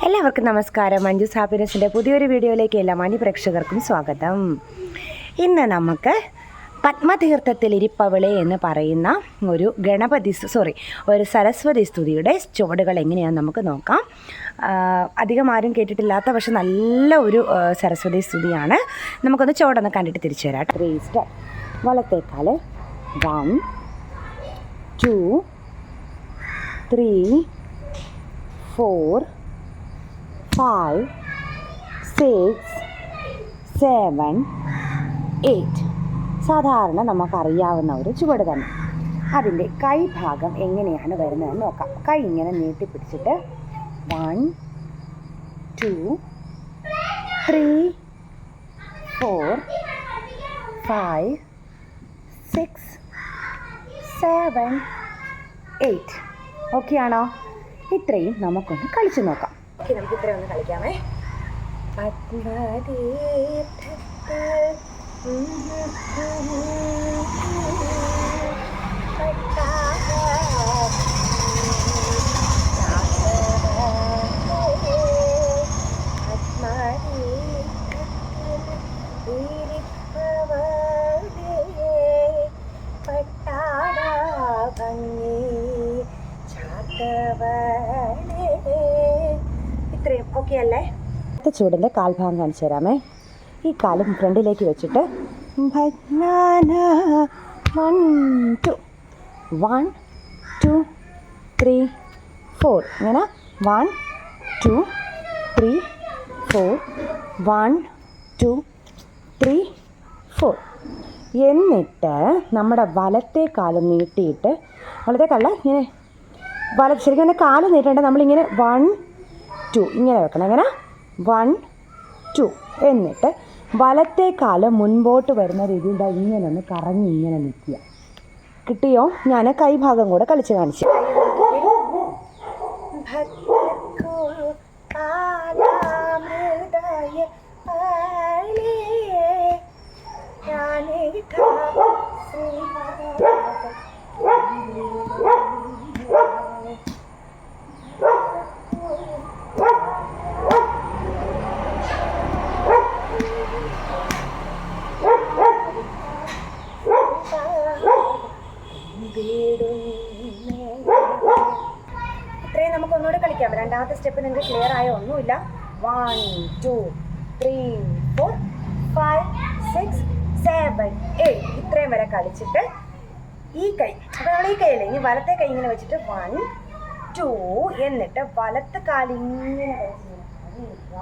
എല്ലാവർക്കും നമസ്കാരം. മഞ്ജുസ് ഹാപ്പിനെസ്സിൻ്റെ പുതിയൊരു വീഡിയോയിലേക്ക് എല്ലാ മാന്യ പ്രേക്ഷകർക്കും സ്വാഗതം. ഇന്ന് നമുക്ക് പത്മതീർത്ഥത്തിൽ ഇരിപ്പവളെ എന്ന് പറയുന്ന ഒരു സരസ്വതി സ്തുതിയുടെ ചുവടുകൾ എങ്ങനെയാണെന്ന് നമുക്ക് നോക്കാം. അധികം ആരും കേട്ടിട്ടില്ലാത്ത പക്ഷെ നല്ല ഒരു സരസ്വതി സ്തുതിയാണ്. നമുക്കൊന്ന് ചുവടൊന്ന് കണ്ടിട്ട് തിരിച്ചു തരാം. 3 സ്റ്റെപ്പ്. വലത്തേക്കാൽ 1 2 3 4 5 6 7 8. സാധാരണ നമുക്കറിയാവുന്ന ഒരു ചുവട് തന്നെ. അതിൻ്റെ കൈ ഭാഗം എങ്ങനെയാണ് വരുന്നതെന്ന് നോക്കാം. കൈ ഇങ്ങനെ നീട്ടിപ്പിടിച്ചിട്ട് 1 2 3 4 5 6 7 8. ഓക്കെ ആണോ? ഇത്രയും നമുക്കൊന്ന് കളിച്ചു നോക്കാം. ഓക്കെ, നമുക്ക് ഇത്രയും ഒന്ന് കളിക്കാമേ. ഇത്രയും ഓക്കെ അല്ലേ? അടുത്ത ചൂടിൻ്റെ കാൽഭാഗം കാണിച്ചു തരാമേ. ഈ കാലും ഫ്രണ്ടിലേക്ക് വെച്ചിട്ട് 1 2 3 4 ഇങ്ങനെ 1 2 3 4 1 2 3 4. എന്നിട്ട് നമ്മുടെ വലത്തെ കാല് നീട്ടിയിട്ട്, വലത്തെ കാല ഇങ്ങനെ ശരിക്കും തന്നെ കാല് നീട്ടേണ്ട, നമ്മളിങ്ങനെ 1 2 ഇങ്ങനെ വെക്കണം. ഇങ്ങനെ 1 2. എന്നിട്ട് വലത്തെ കാല് മുൻപോട്ട് വരുന്ന രീതിയിൽ ഇങ്ങനെ ഒന്ന് കറങ്ങി ഇങ്ങനെ നിൽക്കുക. കിട്ടിയോ? ഞാൻ കൈഭാഗം കൂടെ കളിച്ച് കാണിച്ചു. ഇത്രയും നമുക്കൊന്നുകൂടെ കളിക്കാം. രണ്ടാമത്തെ സ്റ്റെപ്പ് നിങ്ങൾക്ക് ക്ലിയർ ആയോ? ഒന്നുമില്ല. 1 2 3 4 5 6 7 8. ഇത്രയും വരെ കളിച്ചിട്ട് ഈ കൈ, അപ്പോൾ നമ്മൾ ഈ കൈയല്ലേ, ഇനി വലത്തെ കൈ ഇങ്ങനെ വെച്ചിട്ട് 1 2. എന്നിട്ട് വലത്തെ കാലിങ്ങനെ വെച്ചിരിക്കുക.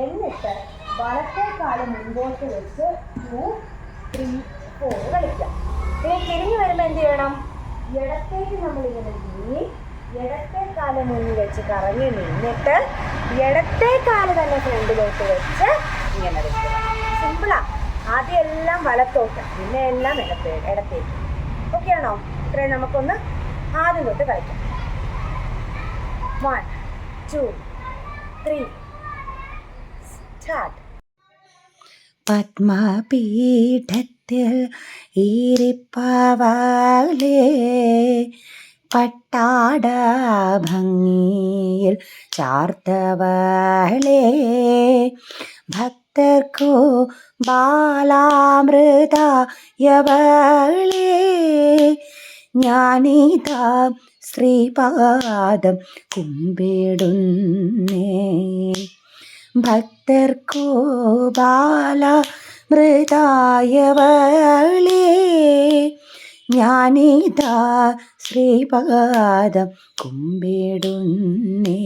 എന്നിട്ട് വലത്തെ കാല് മുൻപോട്ട് വെച്ച് 2 3 4 കളിക്കാം. ഇനി തിരിഞ്ഞു വരുമ്പോൾ എന്ത് ചെയ്യണം? ഇടത്തേക്ക് നമ്മളിങ്ങനെ നീങ്ങി ഇടത്തെ കാല് മുന്നിൽ വെച്ച് കറങ്ങി നിന്നിട്ട് ഇടത്തെ കാല് തന്നെ ഫ്രണ്ടിലോട്ട് വെച്ച് ഇങ്ങനെ വെക്കുക. സിമ്പിളാ. ആദ്യം എല്ലാം വലത്തോട്ട്, പിന്നെ എല്ലാം ഇടത്തേക്ക്. ഓക്കെ ആണോ? ഇത്രയും നമുക്കൊന്ന് ആദ്യം തൊട്ട് കളിക്കാം. 1 2 3 സ്റ്റാർട്ട്. പത്മപീഠത്തിൽ ഇരിപ്പവളേ, പട്ടാട ഭംഗിയിൽ ചാർത്തവളേ, ഭക്തർക്കു ബാലാമൃതായവളേ, ഞാനിതാ ശ്രീപാദം കുമ്പിടുന്നേ. ഭക്തർക്കു ബാലാമൃതായവളേ, ഞാനിതാ ശ്രീപാദം കുമ്പിടുന്നേ.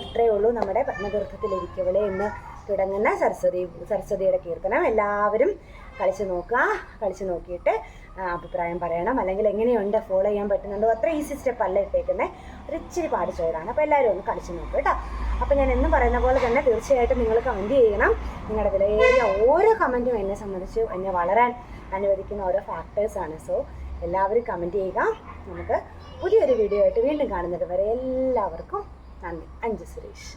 ഇത്രയേ ഉള്ളൂ നമ്മുടെ പത്മതീർത്ഥത്തിലിരിക്കവളെ എന്ന് തുടങ്ങുന്ന സരസ്വതിയുടെ കീർത്തനം. എല്ലാവരും കളിച്ച് നോക്കുക. കളിച്ച് നോക്കിയിട്ട് അഭിപ്രായം പറയണം. അല്ലെങ്കിൽ എങ്ങനെയുണ്ട്, ഫോളോ ചെയ്യാൻ പറ്റുന്നുണ്ടോ? അത്ര ഈസി സ്റ്റെപ്പ് അല്ല ഇട്ടേക്കുന്നത്, ഒരു ഇച്ചിരി പാട് ചോറാണ്. അപ്പോൾ എല്ലാവരും ഒന്ന് കളിച്ച് നോക്കുക കേട്ടോ. അപ്പോൾ ഞാൻ എന്നും പറയുന്ന പോലെ തന്നെ തീർച്ചയായിട്ടും നിങ്ങൾ കമൻറ്റ് ചെയ്യണം. നിങ്ങളുടെ വിലയേറിയ ഓരോ കമൻറ്റും എന്നെ സംബന്ധിച്ച് എന്നെ വളരാൻ അനുവദിക്കുന്ന ഓരോ ഫാക്ടേഴ്സാണ്. സോ എല്ലാവരും കമൻറ്റ് ചെയ്യുക. നമുക്ക് പുതിയൊരു വീഡിയോ ആയിട്ട് വീണ്ടും കാണുന്നത് വരെ എല്ലാവർക്കും നന്ദി. അഞ്ജു സുരേഷ്.